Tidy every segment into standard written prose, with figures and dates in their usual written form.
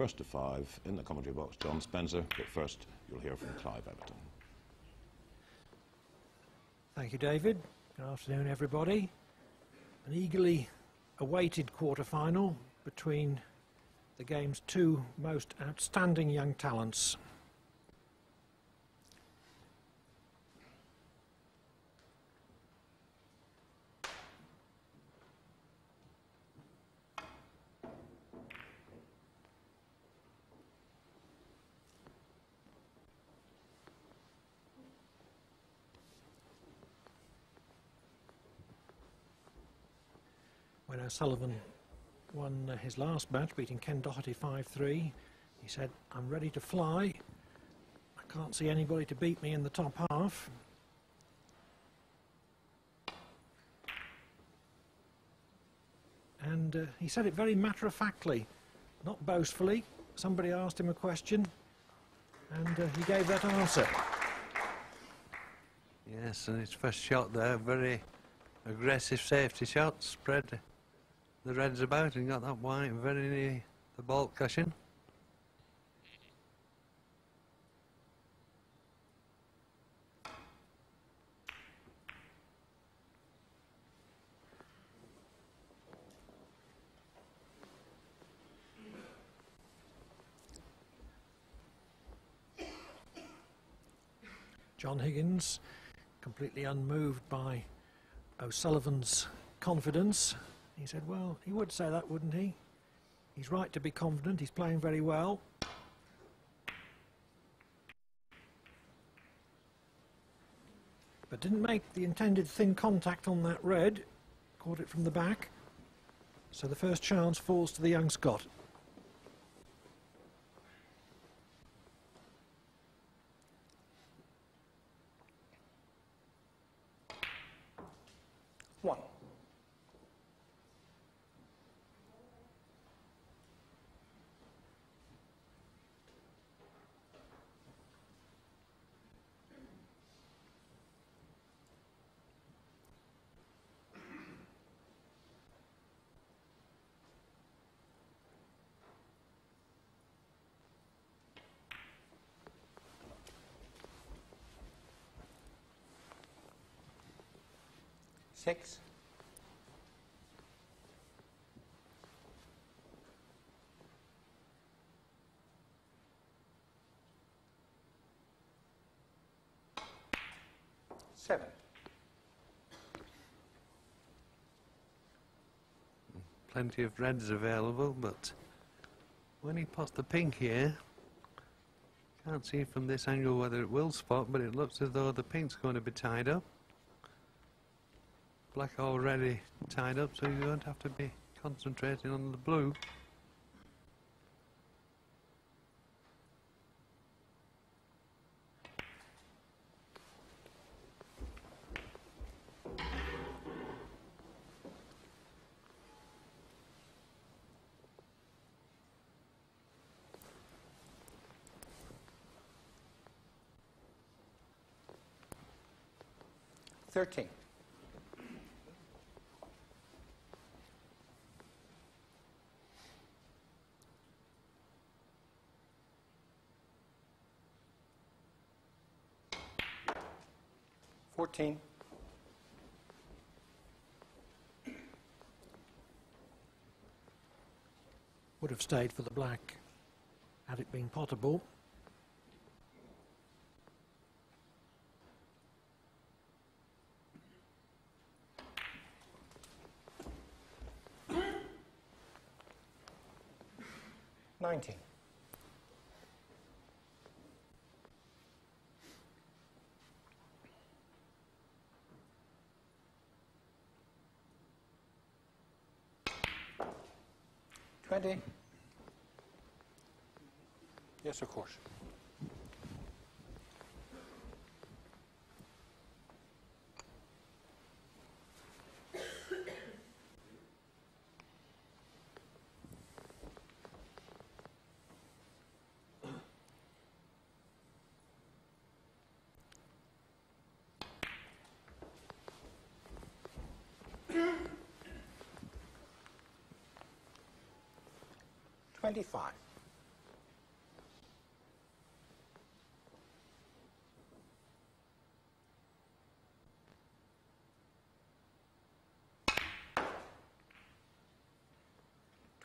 first to 5 in the commentary box, John Spencer, but first you'll hear from Clive Everton. Thank you, David. Good afternoon, everybody. An eagerly awaited quarter-final between the game's two most outstanding young talents. When O'Sullivan won his last match, beating Ken Doherty 5-3, he said, "I'm ready to fly. I can't see anybody to beat me in the top half." And he said it very matter-of-factly, not boastfully. Somebody asked him a question, and he gave that answer. Yes, and his first shot there, very aggressive safety shot, spread the reds about and got that white very near the baulk cushion. John Higgins, completely unmoved by O'Sullivan's confidence. He said, well, he would say that, wouldn't he? He's right to be confident, he's playing very well. But didn't make the intended thin contact on that red, caught it from the back. So the first chance falls to the young Scot. One. Six. Seven. Plenty of reds available, but when he pots the pink here, can't see from this angle whether it will spot, but it looks as though the pink's going to be tied up. Black already tied up, so you don't have to be concentrating on the blue. $13. $14. Would have stayed for the black had it been potable. $19. $20. Yes, of course. $25.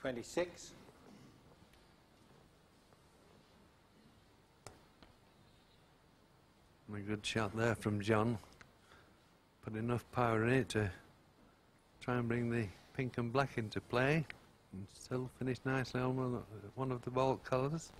26. A good shot there from John. Put enough power in it to try and bring the pink and black into play and still finish nicely on one of the ball colours.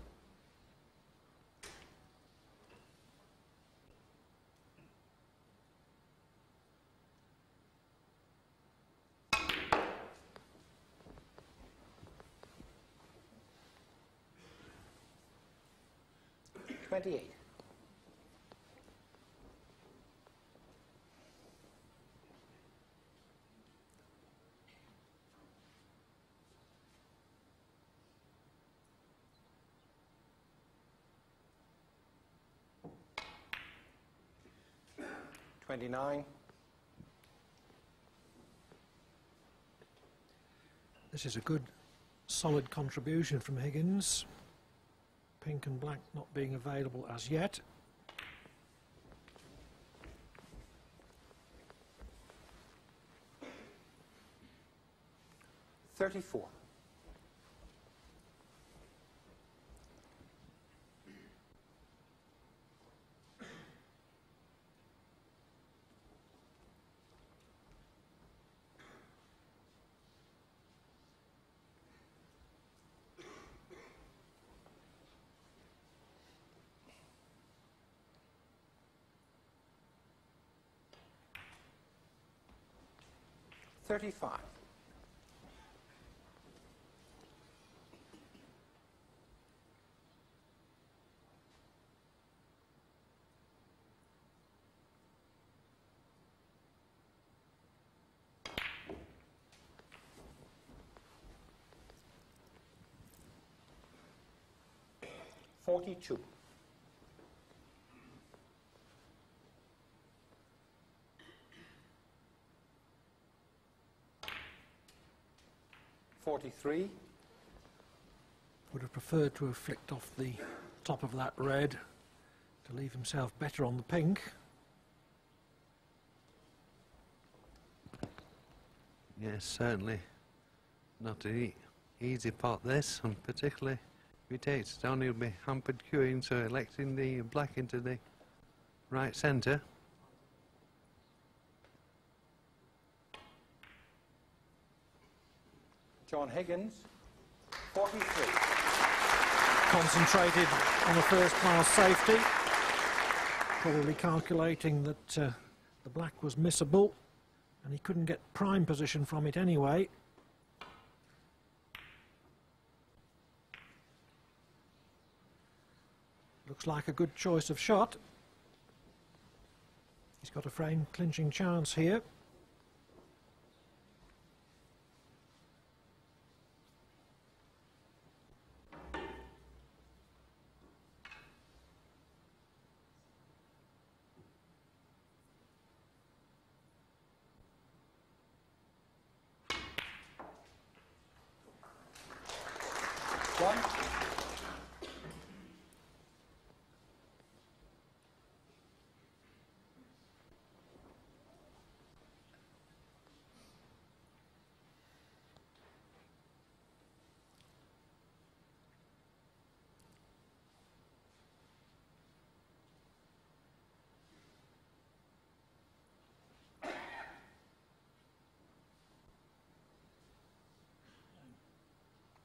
$28. $29. This is a good, solid contribution from Higgins. Pink and black not being available as yet. $34. $35. $42. $43. Would have preferred to have flicked off the top of that red to leave himself better on the pink. Yes, certainly not an easy pot this, and particularly if he takes it on he'll be hampered queuing, so electing the black into the right centre. John Higgins, 43. Concentrated on a first-class safety, probably calculating that the black was missable, and he couldn't get prime position from it anyway. Looks like a good choice of shot. He's got a frame clinching chance here. One.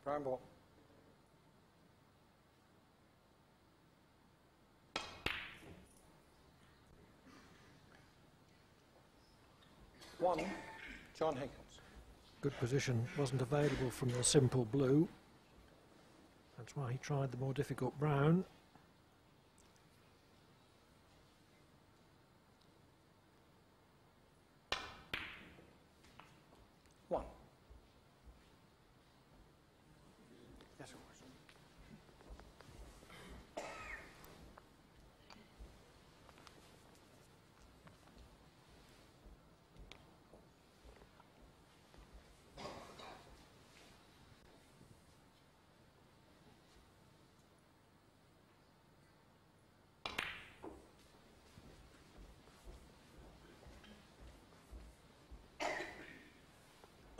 Brown ball. One, John Higgins. Good position wasn't available from the simple blue. That's why he tried the more difficult brown. One. Yes, of course.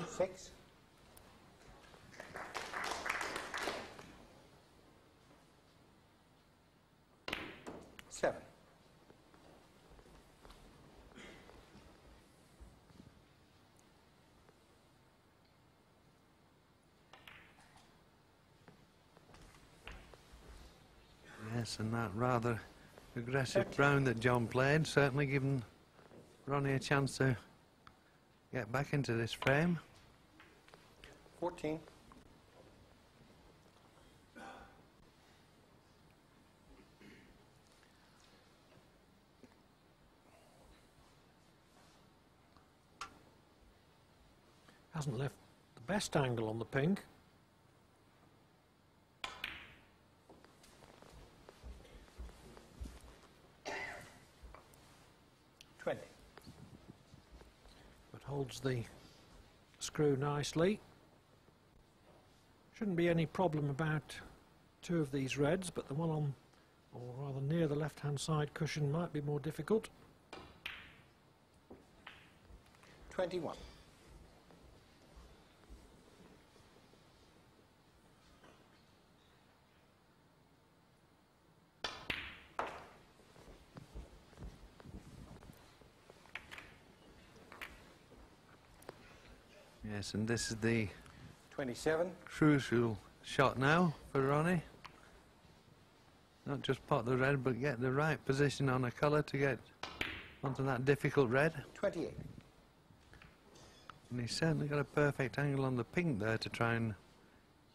Six. 7. Yes, and that rather aggressive brown that John played, certainly giving Ronnie a chance to get back into this frame. 14. Hasn't left the best angle on the pink. 20. But holds the screw nicely. Shouldn't be any problem about two of these reds, but the one on, or rather near the left-hand side cushion might be more difficult. 21. Yes, and this is the 27. crucial shot now for Ronnie. Not just pot the red, but get the right position on a colour to get onto that difficult red. 28. And he's certainly got a perfect angle on the pink there to try and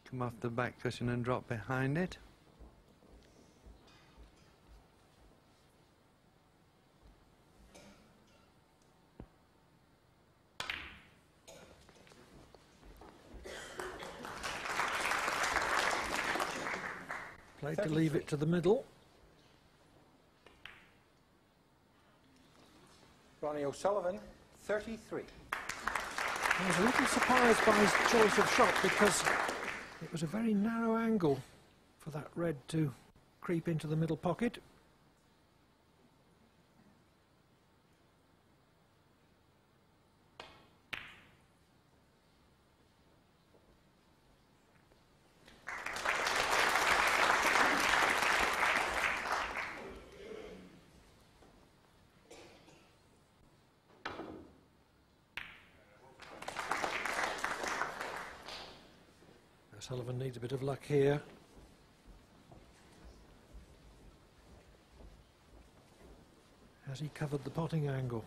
come off the back cushion and drop behind it. Played to leave it to the middle. Ronnie O'Sullivan, 33. I was a little surprised by his choice of shot because it was a very narrow angle for that red to creep into the middle pocket. Sullivan needs a bit of luck here. Has he covered the potting angle?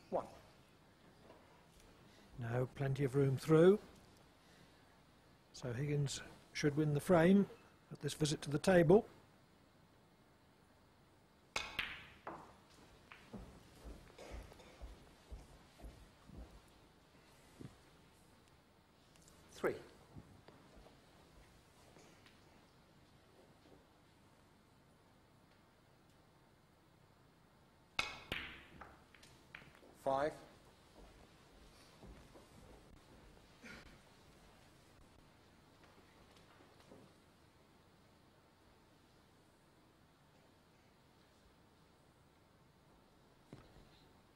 One. No, plenty of room through. So Higgins should win the frame at this visit to the table. Three. Five.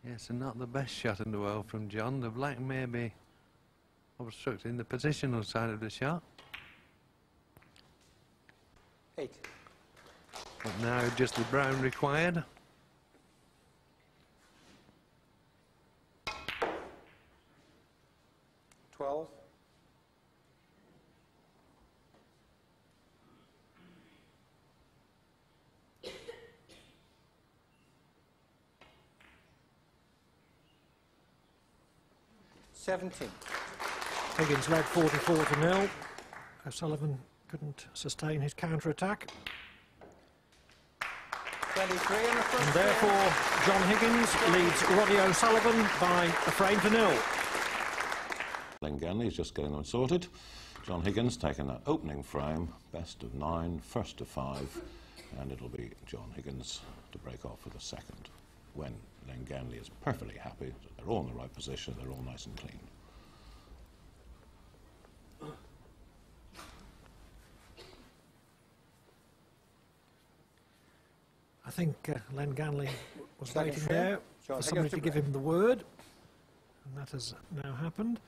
Yes, and not the best shot in the world from John. The black may be obstructing the positional side of the shot. 8. But now just the brown required. Twelve. $17. Higgins led 44-0. O'Sullivan couldn't sustain his counter-attack. 23 in the first. And therefore, John Higgins leads Ronnie O'Sullivan by a frame to nil. Len Ganley's just getting them sorted. John Higgins taking that opening frame, best of 9, first to 5, and it'll be John Higgins to break off for the second, when Len Ganley is perfectly happy that they're all in the right position, they're all nice and clean. I think Len Ganley was Second waiting frame. there John for somebody Higgins to to give break. him the word. And that has now happened.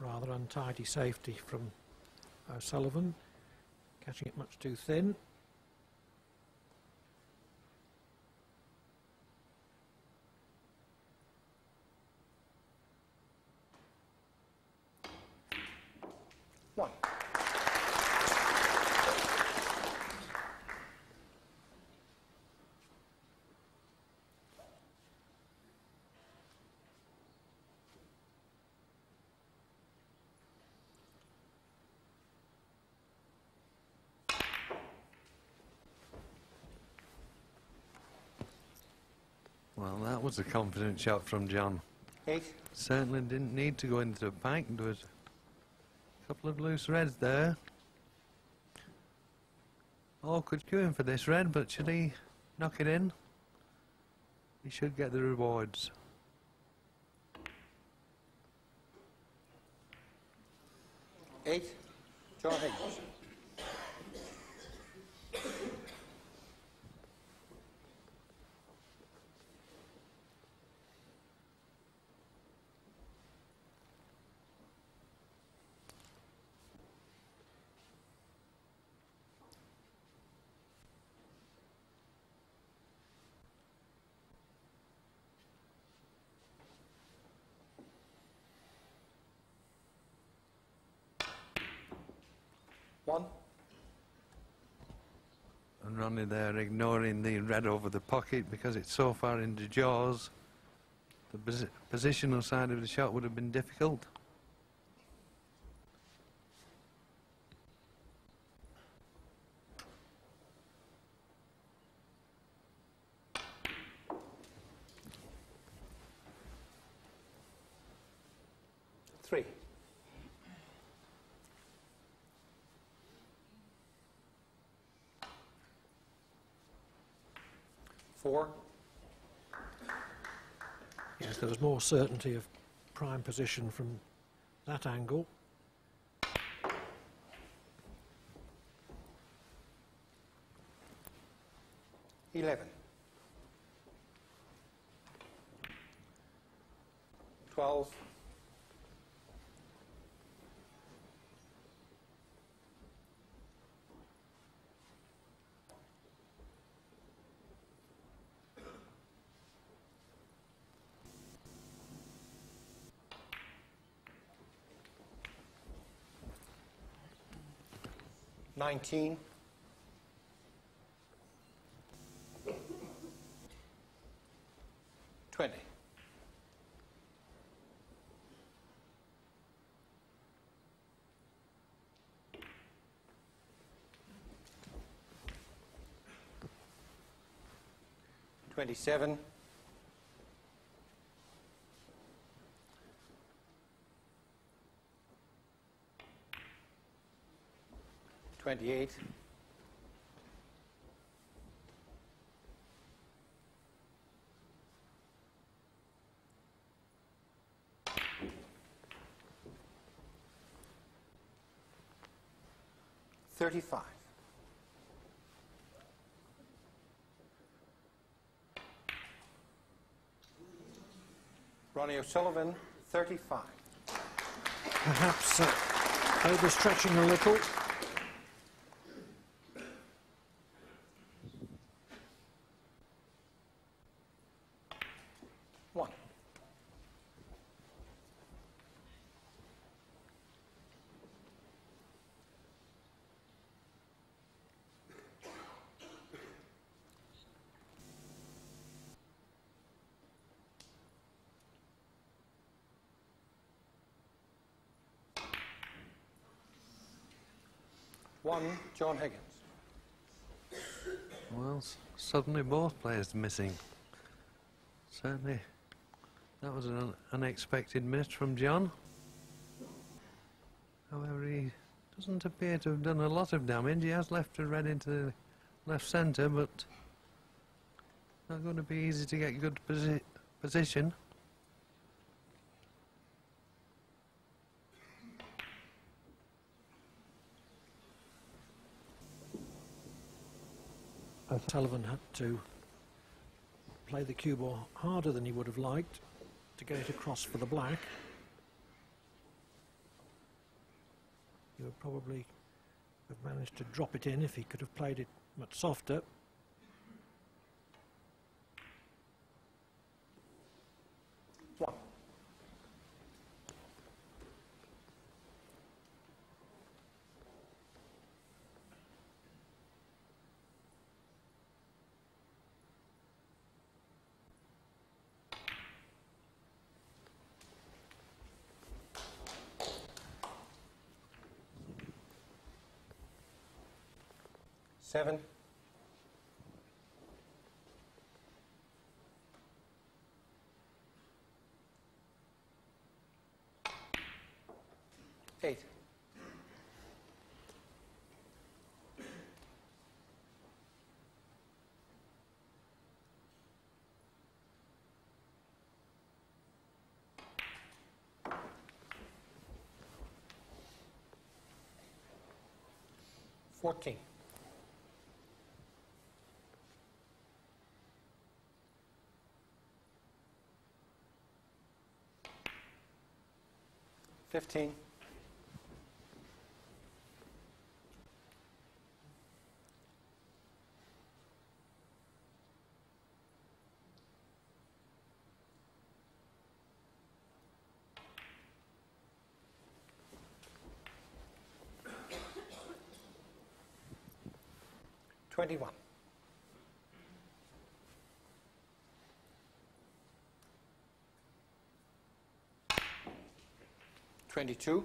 Rather untidy safety from O'Sullivan, catching it much too thin. One. Well, that was a confident shot from John. 8. Certainly didn't need to go into the bank. There was a couple of loose reds there. Awkward queuing for this red, but should he knock it in, he should get the rewards. Eight. John Higgins. One. And Ronnie there ignoring the red over the pocket because it's so far into jaws. The positional side of the shot would have been difficult. Three. Four. Yes, there was more certainty of prime position from that angle. 11. 12. 19. 20. 27. 28. 35. Ronnie O'Sullivan, 35. Perhaps overstretching a little. One. One, John Higgins. Well, suddenly both players missing. Certainly That was an unexpected miss from John. However, he doesn't appear to have done a lot of damage. He has left a red into the left centre, but not going to be easy to get good position. Sullivan had to play the cue ball harder than he would have liked to get it across for the black. He would probably have managed to drop it in if he could have played it much softer. One. Seven. Eight. $14. $15. $21. 22.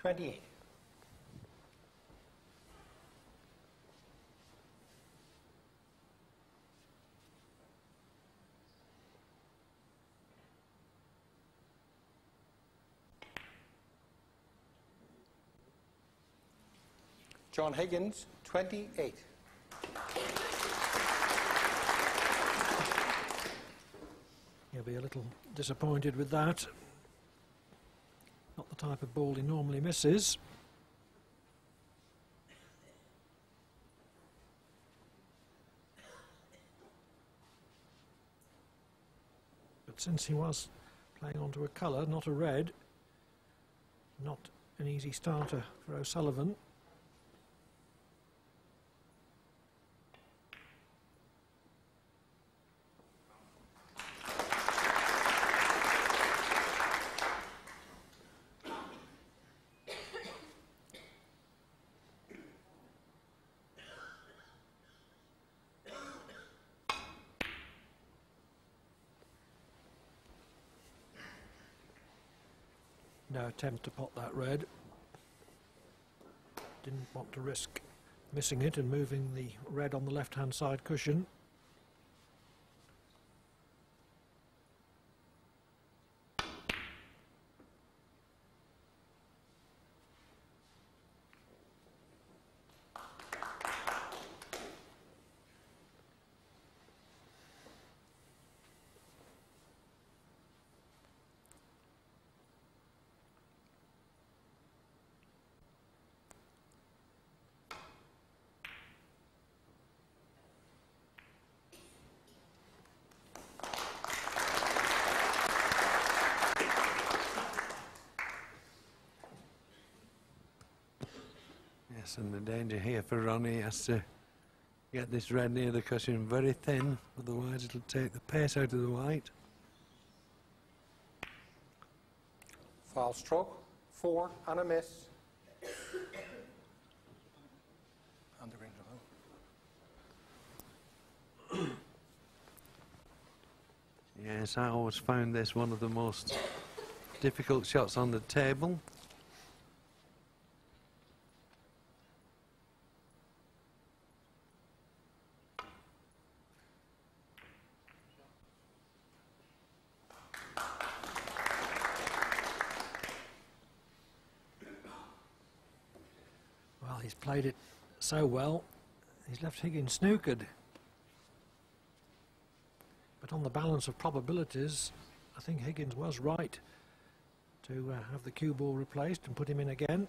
$28. John Higgins, 28. He'll be a little disappointed with that. Not the type of ball he normally misses. But since he was playing onto a colour, not a red, not an easy starter for O'Sullivan. No attempt to pot that red. Didn't want to risk missing it and moving the red on the left-hand side cushion. Yes, and the danger here for Ronnie has to get this red near the cushion very thin, otherwise it'll take the pace out of the white. Foul stroke, 4 and a miss. And the green to hole. Yes, I always found this one of the most difficult shots on the table. Well, he's played it so well, he's left Higgins snookered. But on the balance of probabilities, I think Higgins was right to have the cue ball replaced and put him in again.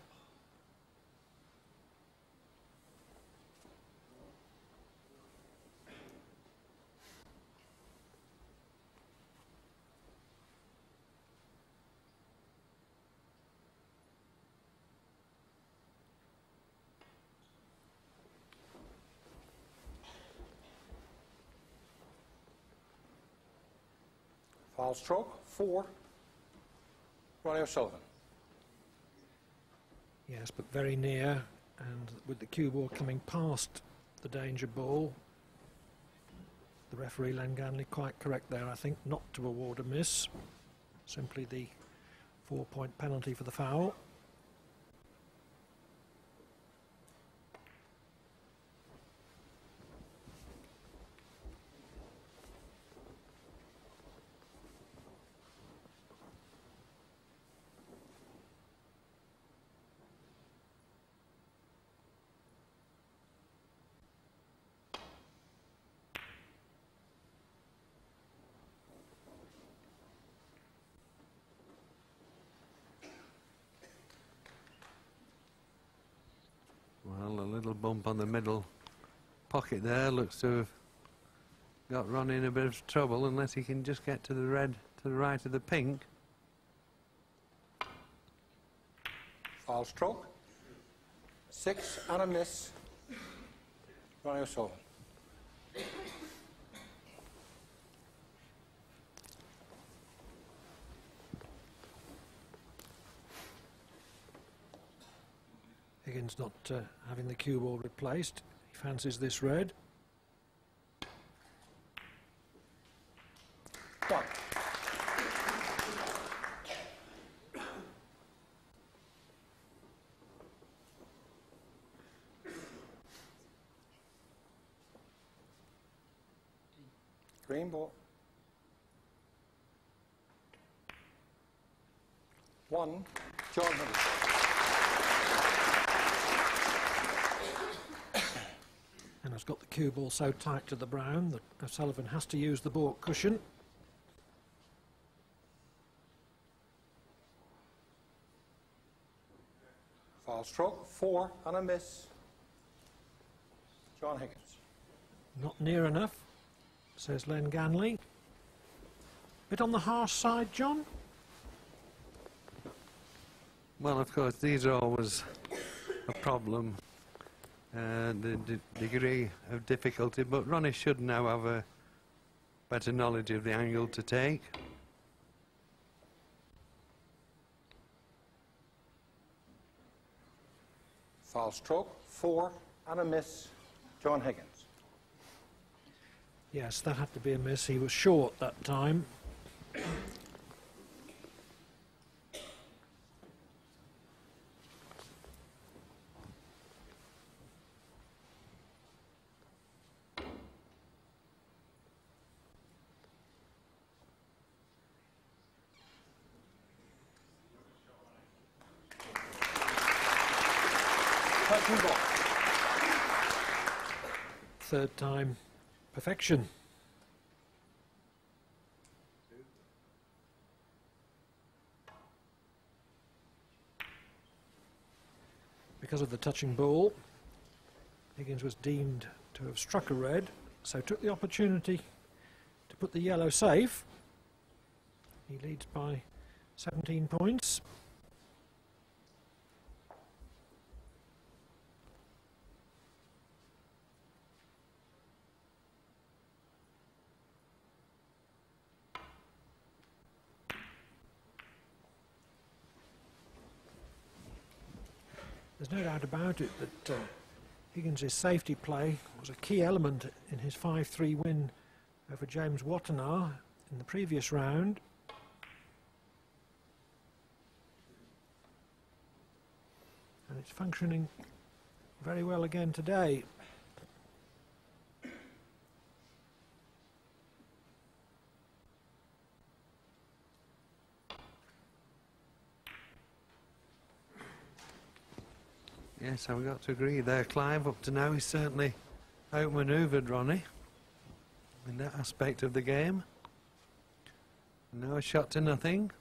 Foul stroke, 4. Ronnie O'Sullivan. Yes, but very near, and with the cue ball coming past the danger ball, the referee Len Ganley quite correct there, I think, not to award a miss, simply the 4-point penalty for the foul. Well, a little bump on the middle pocket there looks to have got Ronnie in a bit of trouble, unless he can just get to the red to the right of the pink. Foul stroke, 6 and a miss. Ronnie O'Sullivan. Higgins not having the cue ball replaced. He fancies this red. 1. Green ball. 1. John Higgins. And has got the cue ball so tight to the brown that O'Sullivan has to use the baulk cushion. Foul stroke, 4 and a miss. John Higgins. Not near enough, says Len Ganley. Bit on the harsh side, John? Well, of course, these are always a problem, the degree of difficulty, but Ronnie should now have a better knowledge of the angle to take. Foul stroke, 4 and a miss. John Higgins. Yes, that had to be a miss. He was short that time. Touching ball. Third time, perfection. Because of the touching ball, Higgins was deemed to have struck a red, so took the opportunity to put the yellow safe. He leads by 17 points. There's no doubt about it that Higgins' safety play was a key element in his 5-3 win over James Wattenaar in the previous round. And it's functioning very well again today. Yes, I've got to agree there, Clive. Up to now, he's certainly outmanoeuvred Ronnie in that aspect of the game. Now a shot to nothing.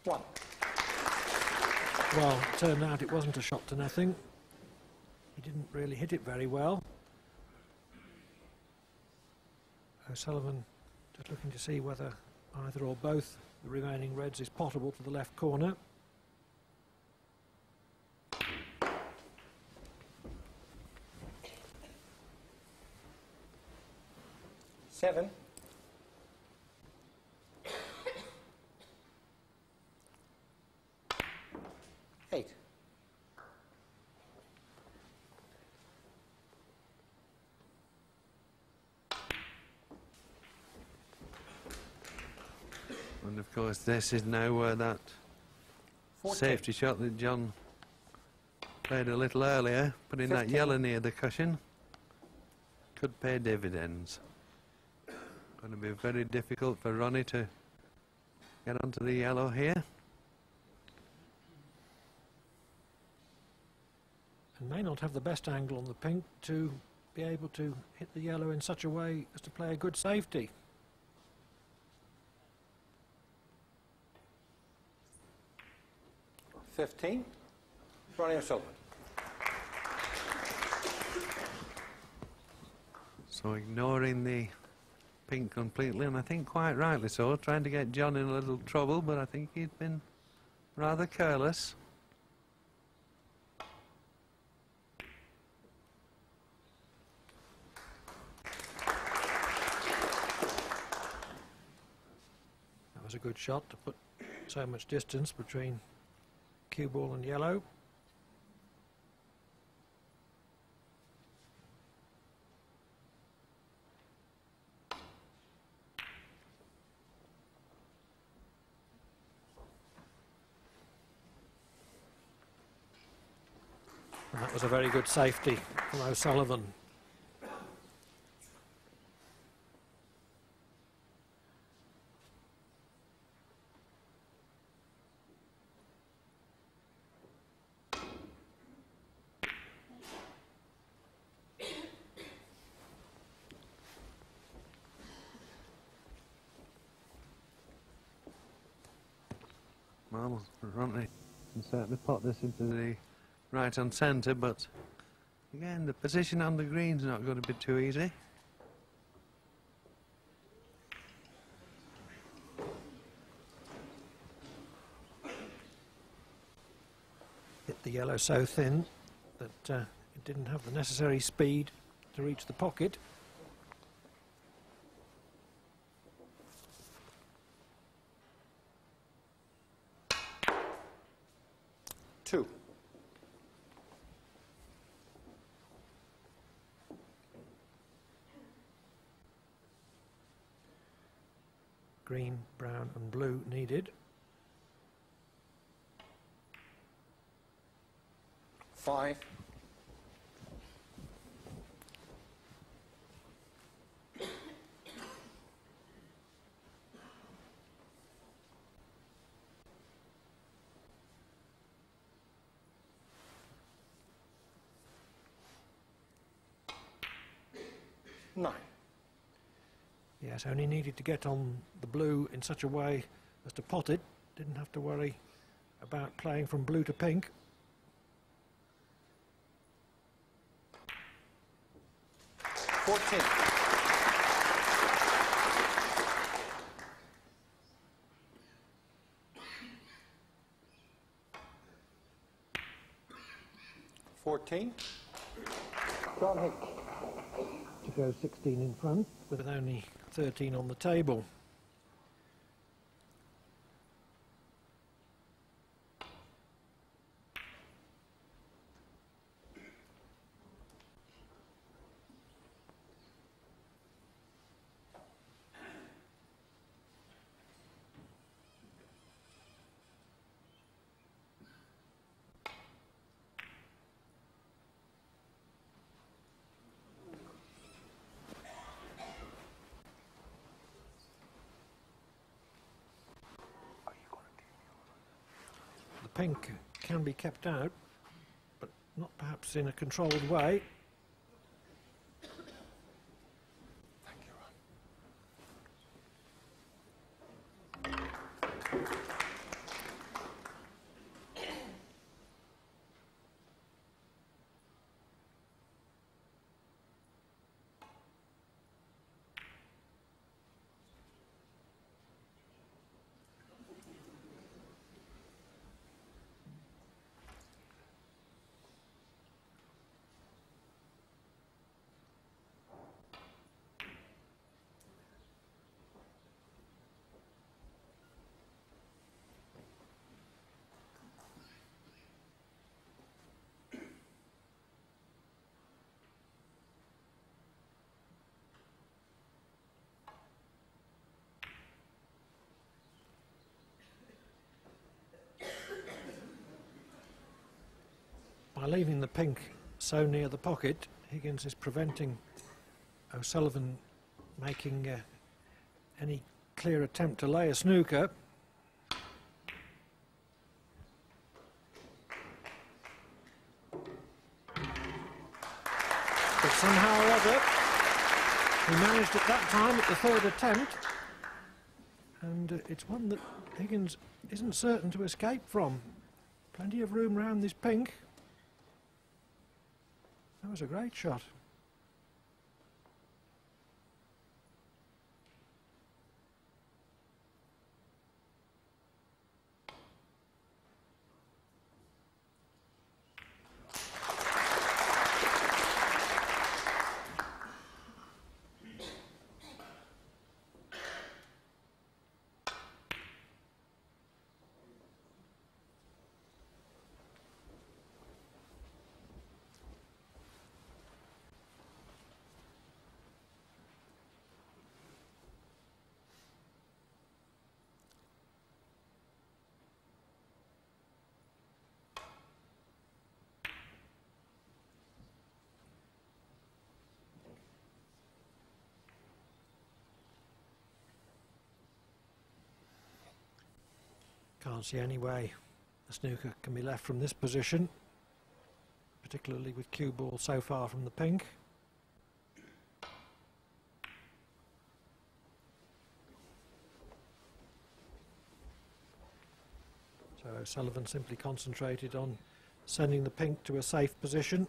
One. Well, it turned out it wasn't a shot to nothing. He didn't really hit it very well. O'Sullivan just looking to see whether either or both the remaining reds is potable to the left corner. Seven. Eight. And of course this is now where that 14. safety shot that John played a little earlier, putting that 15. yellow near the cushion, could pay dividends. Going to be very difficult for Ronnie to get onto the yellow here. And may not have the best angle on the pink to be able to hit the yellow in such a way as to play a good safety. 15. Ronnie O'Sullivan. So ignoring the pink completely, and I think quite rightly so, trying to get John in a little trouble, but I think he's been rather careless. That was a good shot to put so much distance between cue ball and yellow. And that was a very good safety from O'Sullivan. Well, Ronnie can certainly put this into the right on centre, but again, the position on the green's not going to be too easy. Hit the yellow so thin that it didn't have the necessary speed to reach the pocket. Two. Green, brown and blue needed. 5. Nine. Yes, only needed to get on the blue in such a way as to pot it. Didn't have to worry about playing from blue to pink. $14. $14. John Higgins. goes 16 in front with only 13 on the table. The pink can be kept out, but not perhaps in a controlled way. Thank you, Ron. By leaving the pink so near the pocket, Higgins is preventing O'Sullivan making any clear attempt to lay a snooker. But somehow or other, he managed at that time at the third attempt, and it's one that Higgins isn't certain to escape from. Plenty of room round this pink. That was a great shot. Can't see any way the snooker can be left from this position, particularly with cue ball so far from the pink. So O'Sullivan simply concentrated on sending the pink to a safe position.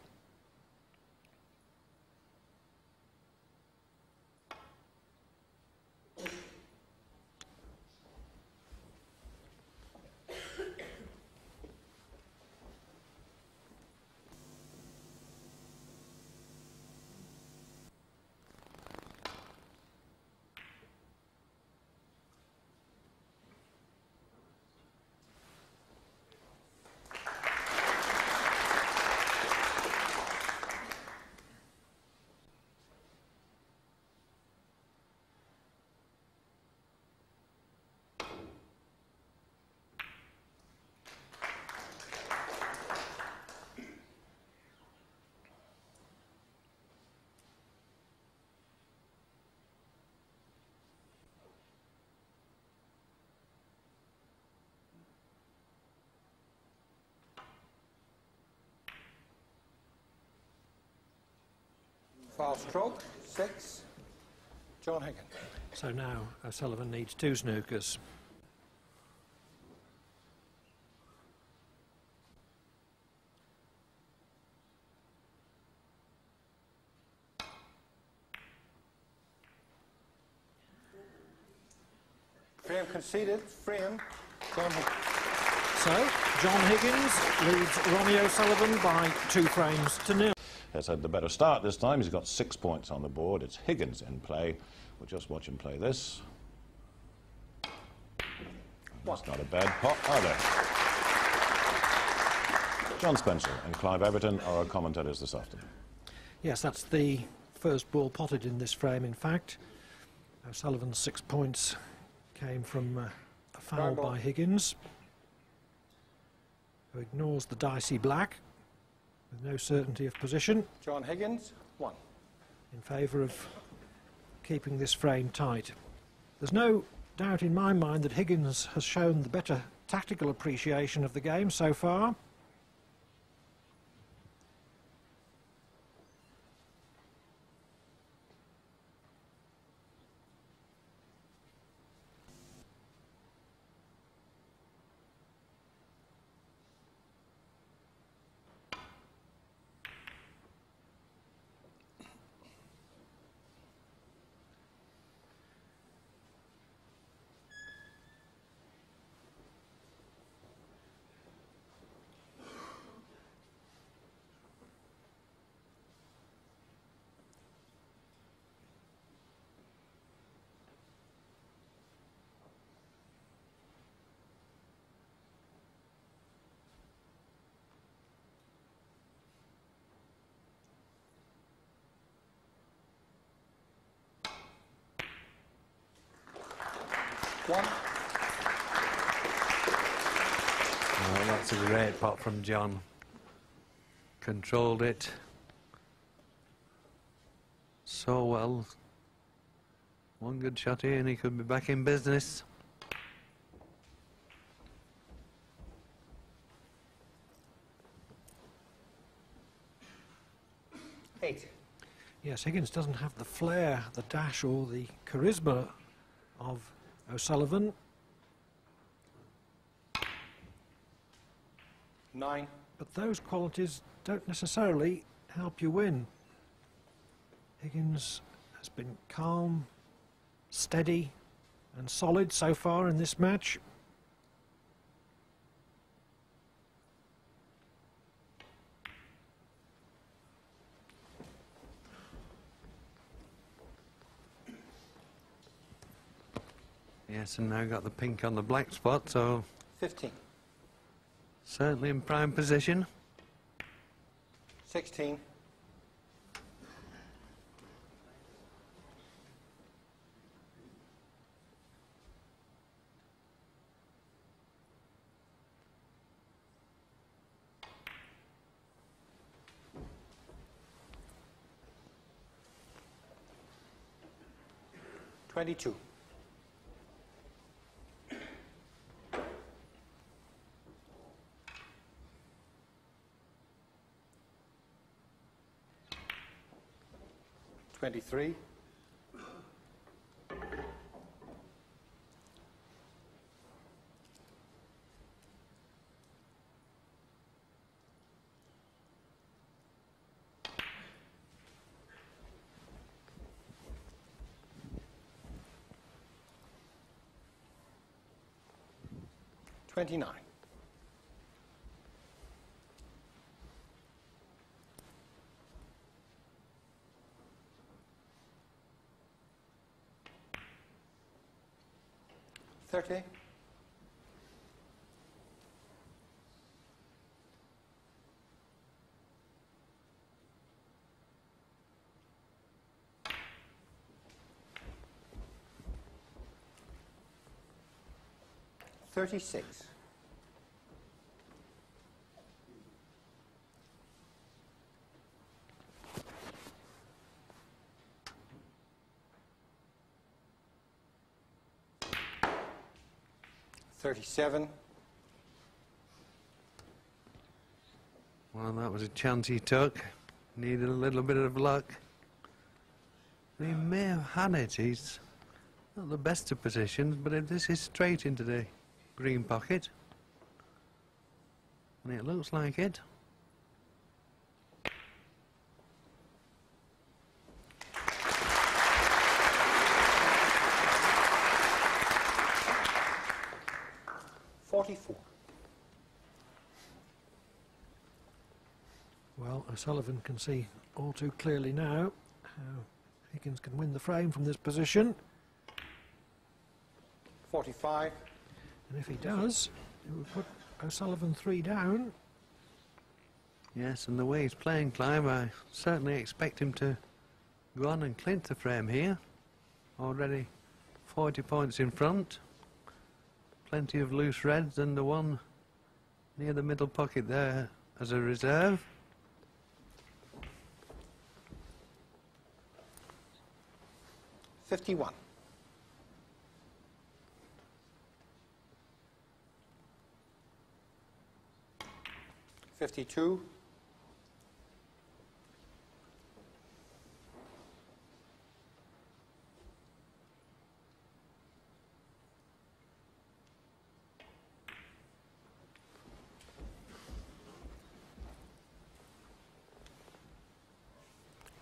Foul stroke, 6, John Higgins. So now O'Sullivan needs 2 snookers. Frame conceded, frame, John Higgins. So John Higgins leads Ronnie O'Sullivan by 2 frames to 0. has had the better start this time. He's got 6 points on the board. It's Higgins in play. We'll just watch him play this. That's not a bad pot either. John Spencer and Clive Everton are our commentators this afternoon. Yes, that's the first ball potted in this frame, in fact. O'Sullivan's 6 points came from a foul by Higgins, who ignores the dicey black with no certainty of position. John Higgins, 1. In favour of keeping this frame tight. There's no doubt in my mind that Higgins has shown the better tactical appreciation of the game so far. One. Oh, that's a great pot from John. Controlled it so well. One good shot here and he could be back in business. Eight. Yes, Higgins doesn't have the flair, the dash or the charisma of O'Sullivan. 9. But those qualities don't necessarily help you win. Higgins has been calm, steady and solid so far in this match. Yes, and now got the pink on the black spot, so 15. certainly in prime position. 16. 22. 23. 29. 30. 36. 37. Well, that was a chance he took. Needed a little bit of luck. He may have had it. He's not the best of positions, but if this is straight into the green pocket, and it looks like it. Well, O'Sullivan can see all too clearly now how Higgins can win the frame from this position. 45. And if he does, it would put O'Sullivan 3 down. Yes, and the way he's playing, Clive, I certainly expect him to go on and clinch the frame here. Already 40 points in front. Plenty of loose reds and the one near the middle pocket there as a reserve. $51. 52.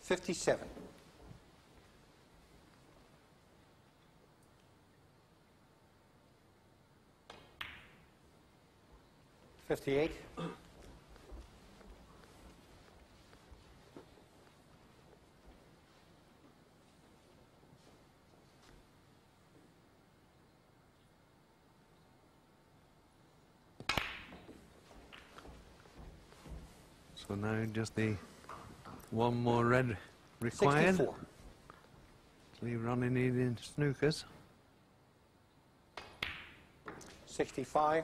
57. 58. 'So now just the one more red required. 64. Leave Ronnie needing snookers. 65.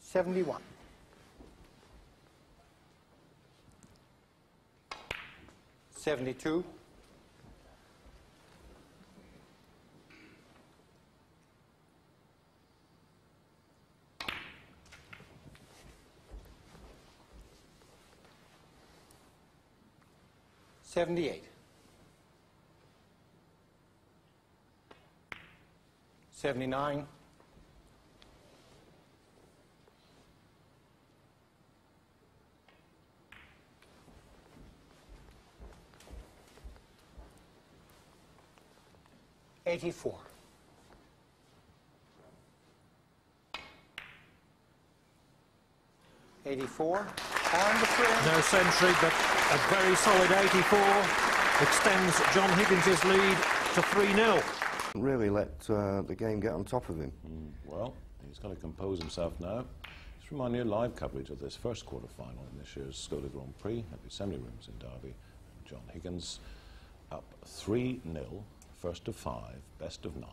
71. 72. 78. 79. 84. 84. And the frame. No century, but a very solid 84 extends John Higgins' lead to 3-0. Really let the game get on top of him. Well, he's got to compose himself now. Just remind you, live coverage of this first quarter-final in this year's Skoda Grand Prix at the Assembly Rooms in Derby. And John Higgins up 3-0, first of 5, best of 9.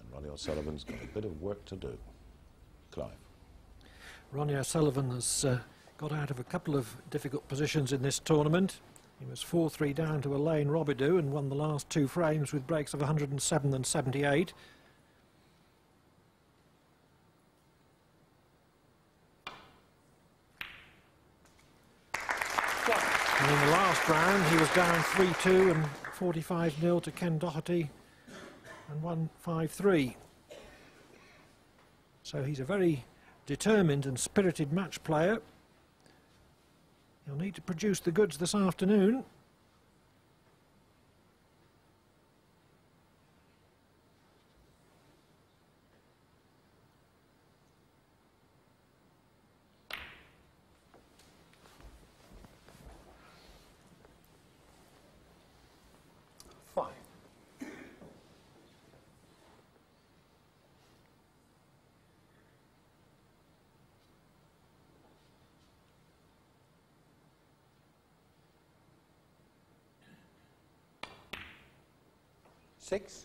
And Ronnie O'Sullivan's got a bit of work to do. Clive. Ronnie O'Sullivan has got out of a couple of difficult positions in this tournament. He was 4-3 down to Elaine Robidoux and won the last 2 frames with breaks of 107 and 78. And in the last round he was down 3-2 and 45-0 to Ken Doherty and won 5-3. So he's a very determined and spirited match player. He'll need to produce the goods this afternoon. Fine. Six.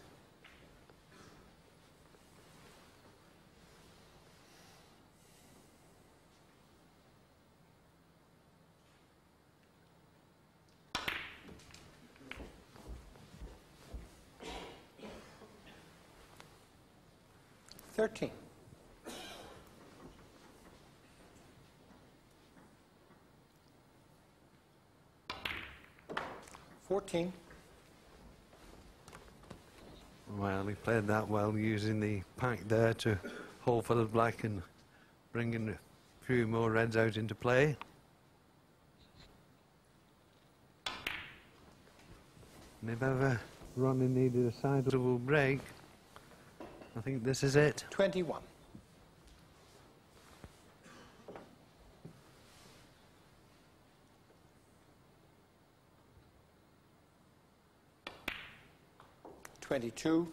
13. 14. Well, he played that well, using the pack there to hold for the black and bringing A few more reds out into play. And if ever Ronnie needed a sizable break, I think this is it. 21. $22.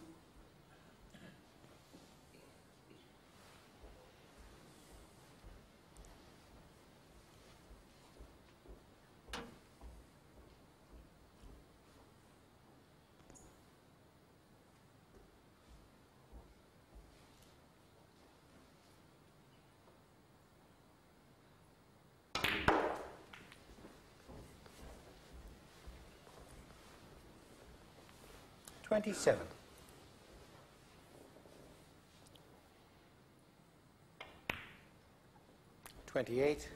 $27. $28.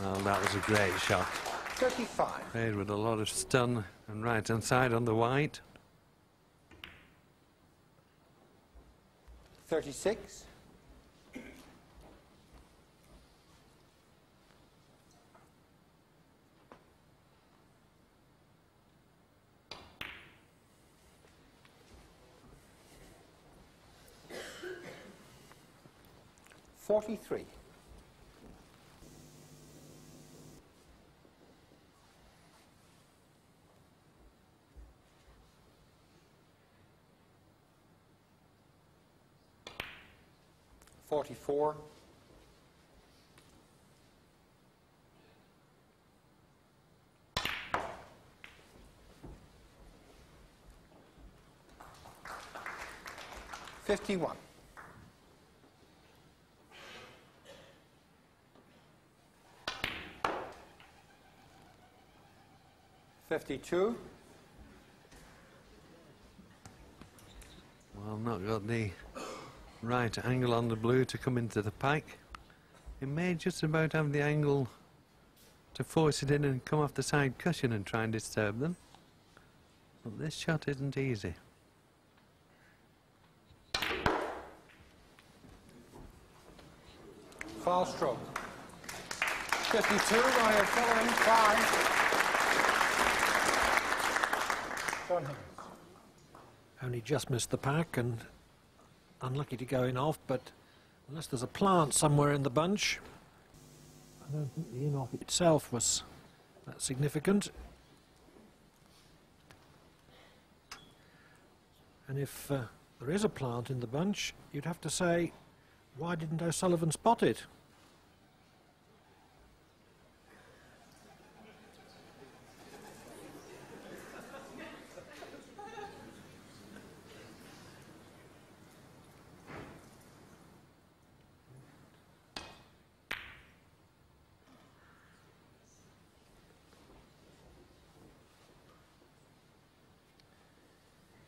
Well, that was a great shot. 35. Played with a lot of stun and right hand side on the white. 36. $43. $44. $51. $52. Well, not got the right angle on the blue to come into the pack. It may just about have the angle to force it in and come off the side cushion and try and disturb them. But this shot isn't easy. Foul stroke. 52, Ronnie O'Sullivan, 5. John Higgins. Only just missed the pack and unlucky to go in off, but unless there's a plant somewhere in the bunch, I don't think the in-off itself was that significant. And if there is a plant in the bunch, you'd have to say, why didn't O'Sullivan spot it?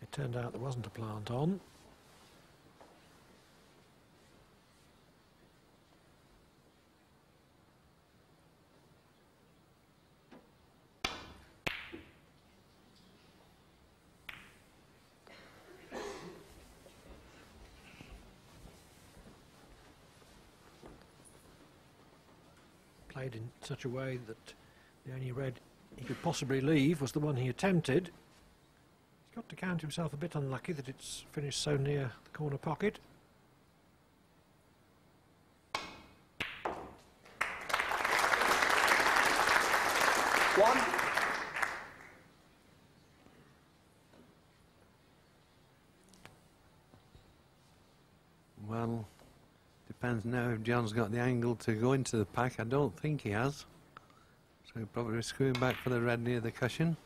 It turned out there wasn't a plant on. Played in such a way that the only red he could possibly leave was the one he attempted. He's got to count himself a bit unlucky that it's finished so near the corner pocket. One. Well, depends now if John's got the angle to go into the pack. I don't think he has. So he'll probably screw back for the red near the cushion.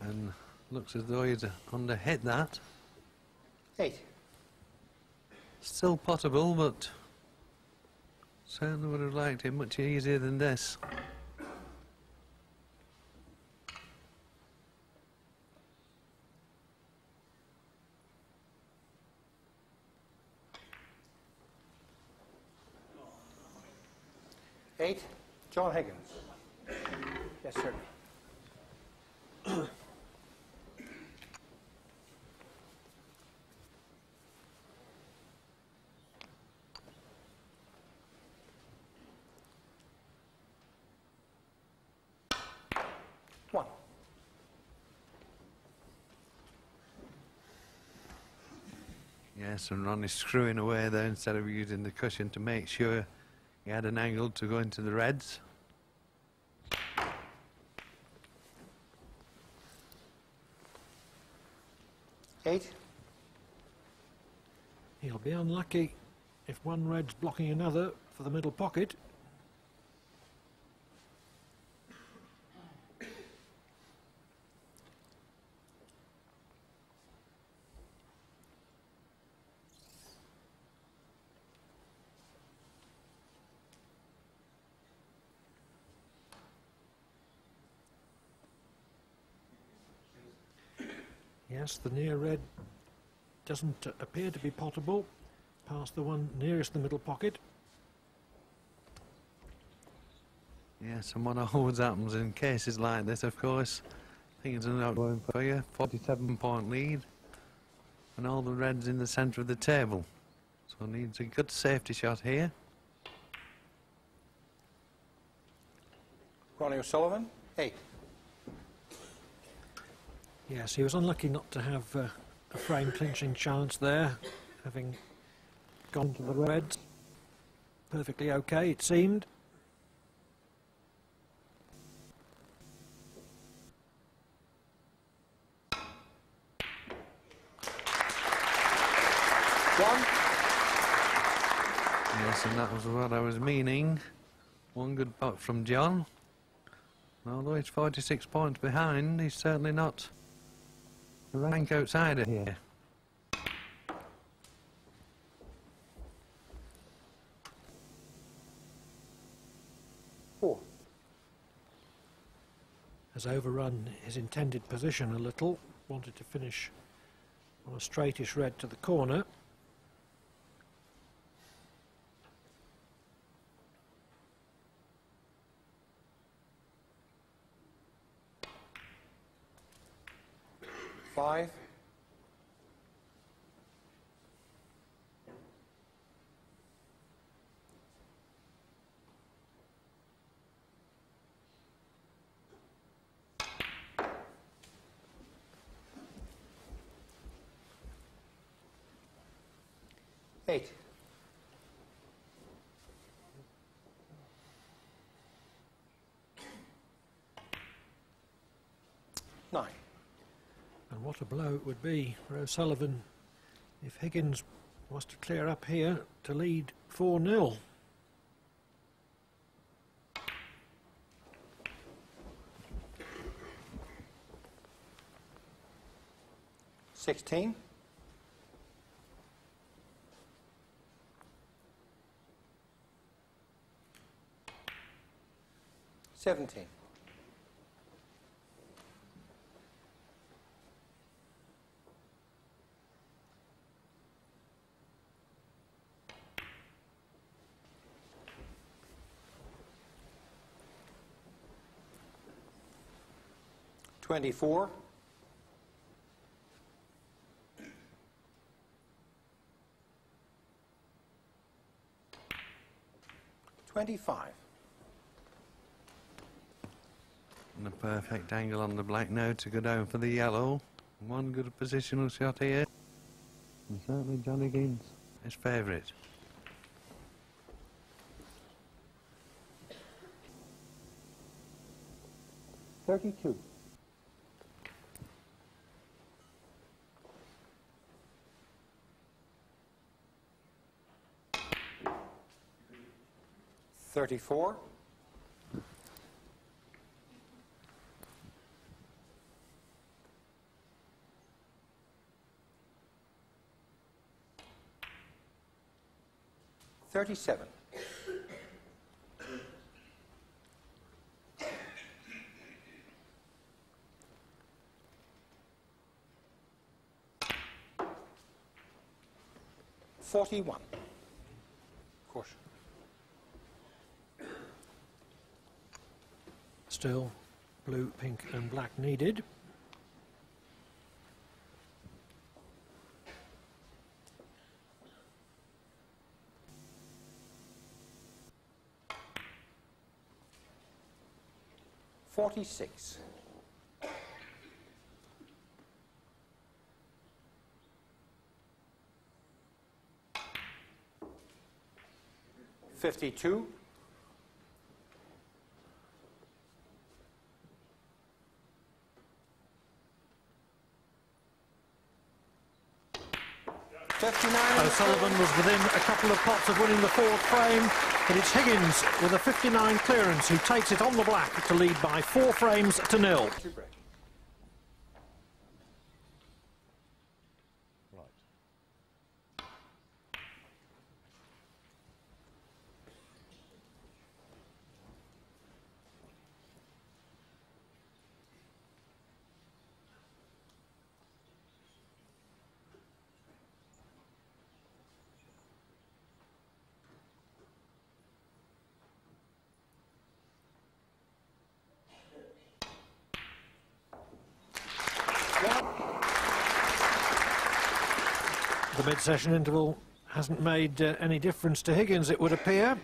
And looks as though he's under hit that. 8. Still potable, but certainly would have liked it much easier than this. 8, John Higgins. Yes, certainly. One. Yes, and Ronnie's screwing away there instead of using the cushion to make sure he had an angle to go into the reds. Eight. He'll be unlucky if one red's blocking another for the middle pocket. Yes, the near red doesn't appear to be potable, past the one nearest the middle pocket. Yes, and what always happens in cases like this, of course, things are not going for you. 47-point lead, and all the reds in the centre of the table. So needs a good safety shot here. Ronnie O'Sullivan, 8. Yes, he was unlucky not to have a frame clinching chance there, having gone to the reds. Perfectly okay, it seemed. One. Yes, and that was what I was meaning. One good pot from John. Although he's 46 points behind, he's certainly not a rank outsider here. Four. Has overrun his intended position a little, wanted to finish on a straightish red to the corner. Five. Eight. Nine. And what a blow it would be for O'Sullivan if Higgins was to clear up here to lead 4-0. $16. 17. 24. 25. And a perfect angle on the black now to go down for the yellow. One good positional shot here. And certainly John Higgins, his favourite. $32. 34. 37. 41. Of course. still. Blue, pink and black needed. $46. 52. 59. O'Sullivan was within a couple of pots of winning the fourth frame, but it's Higgins with a 59 clearance who takes it on the black to lead by 4 frames to 0. The mid-session interval hasn't made any difference to Higgins, it would appear.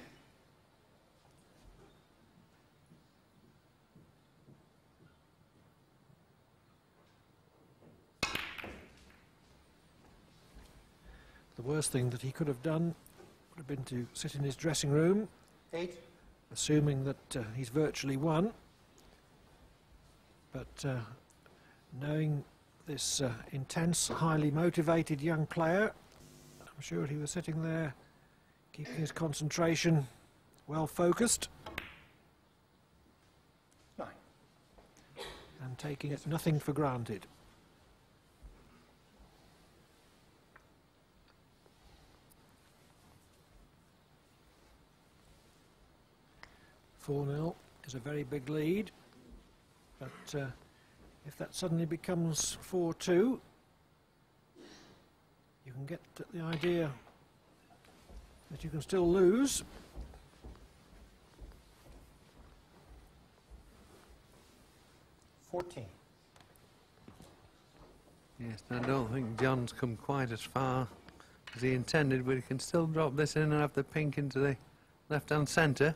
The worst thing that he could have done would have been to sit in his dressing room, 8. assuming that he's virtually won. But knowing this intense, highly motivated young player, I'm sure he was sitting there keeping his concentration well focused 9. and taking nothing for granted. $4-0 is a very big lead, but if that suddenly becomes 4-2, you can get the idea that you can still lose. $14. Yes, I don't think John's come quite as far as he intended, but he can still drop this in and have the pink into the left-hand centre.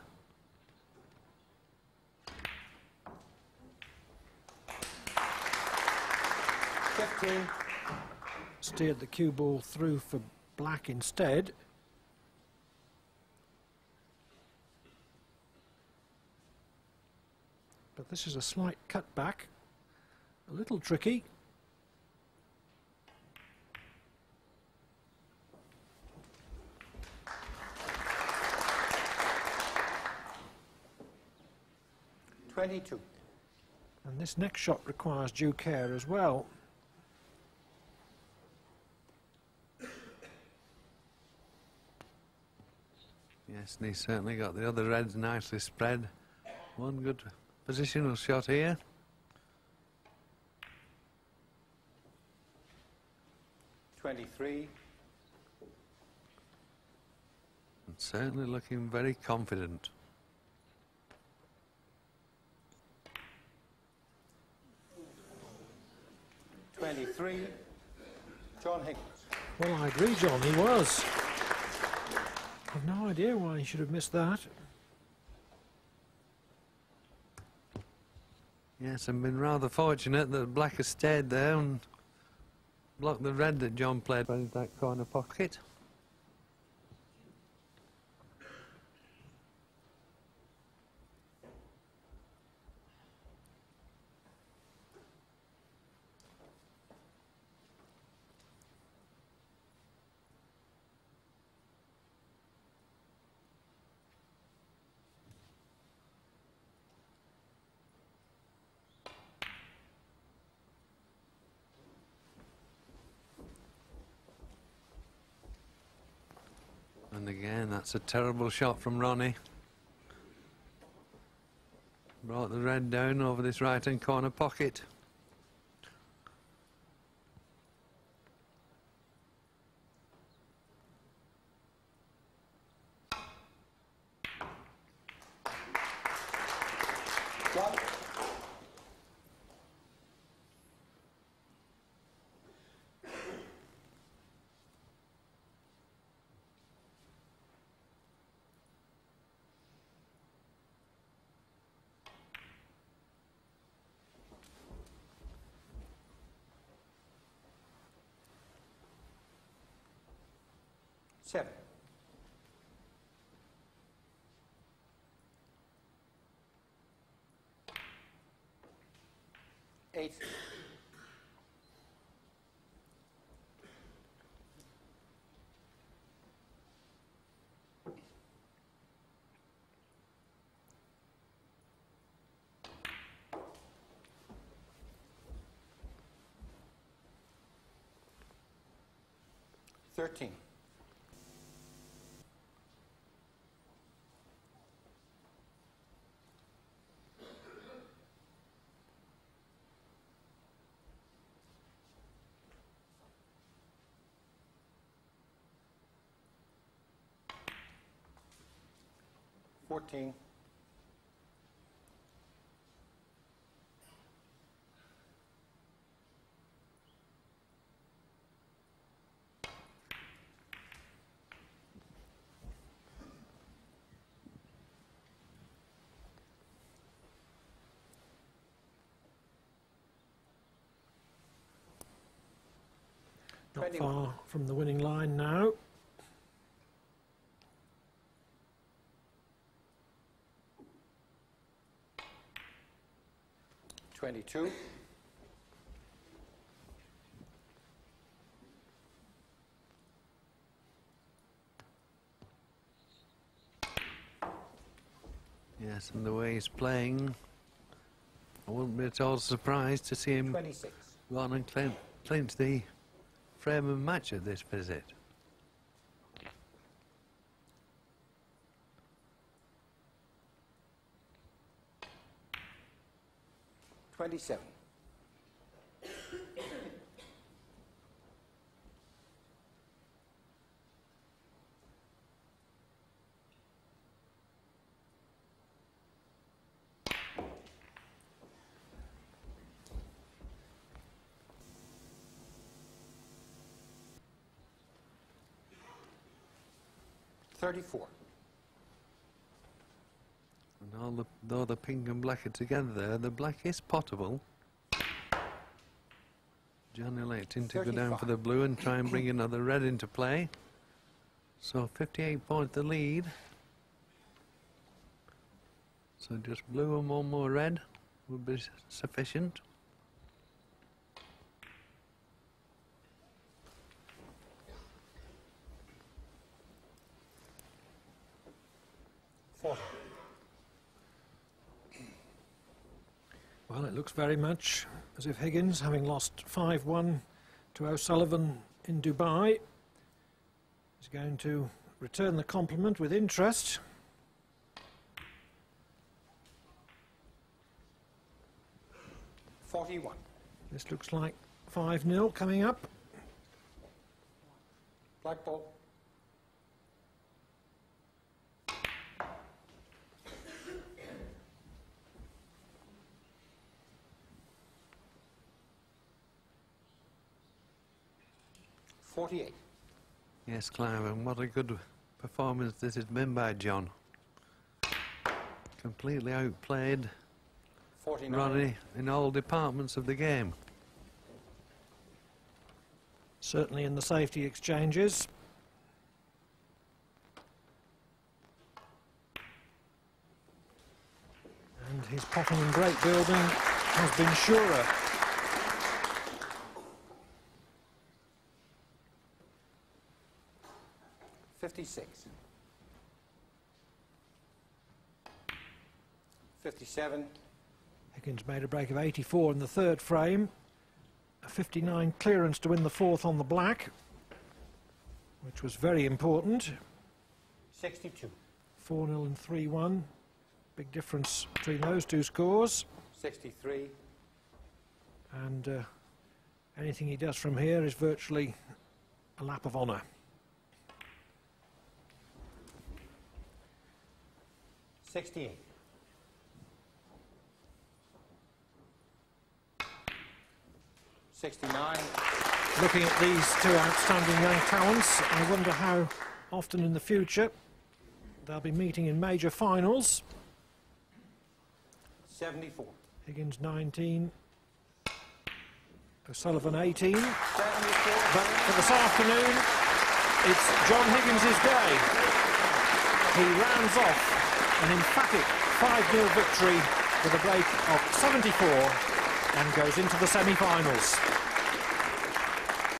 Steered the cue ball through for black instead. But this is a slight cutback, a little tricky. $22. And this next shot requires due care as well. Yes, and he's certainly got the other reds nicely spread. One good positional shot here. $23. And certainly looking very confident. $23. John Higgins. Well, I agree, John, he was. I've no idea why he should have missed that. Yes, I've been rather fortunate that black has stayed there and blocked the red that John played in that corner pocket. And again, that's a terrible shot from Ronnie. Brought the red down over this right-hand corner pocket. John. 7. 8. 13. 14. Not 21. far from the winning line now. 22. 'Yes, and the way he's playing, I wouldn't be at all surprised to see him 26. go on and clinch the frame and match at this visit. 27. 34. And though the pink and black are together there, the black is potable. John electing to go down for the blue and try and bring another red into play. So 58 points the lead. So just blue and one more red would be sufficient. Well, it looks very much as if Higgins, having lost 5-1 to O'Sullivan in Dubai, is going to return the compliment with interest. This looks like 5-0 coming up. Black ball. 48. Yes, Clive, and what a good performance this has been by John. Completely outplayed 49. Ronnie in all departments of the game. Certainly in the safety exchanges. And his potting and break building has been surer. $56. 57. Higgins made a break of 84 in the third frame. A 59 clearance to win the fourth on the black, which was very important. 62. 4-0 and 3-1. Big difference between those two scores. 63. And anything he does from here is virtually a lap of honour. 68. 69. Looking at these two outstanding young talents, I wonder how often in the future they'll be meeting in major finals. 74. Higgins 19, O'Sullivan 18. 74. But for this afternoon, it's John Higgins' day. He rounds off an emphatic 5-0 victory with a break of 74 and goes into the semi-finals.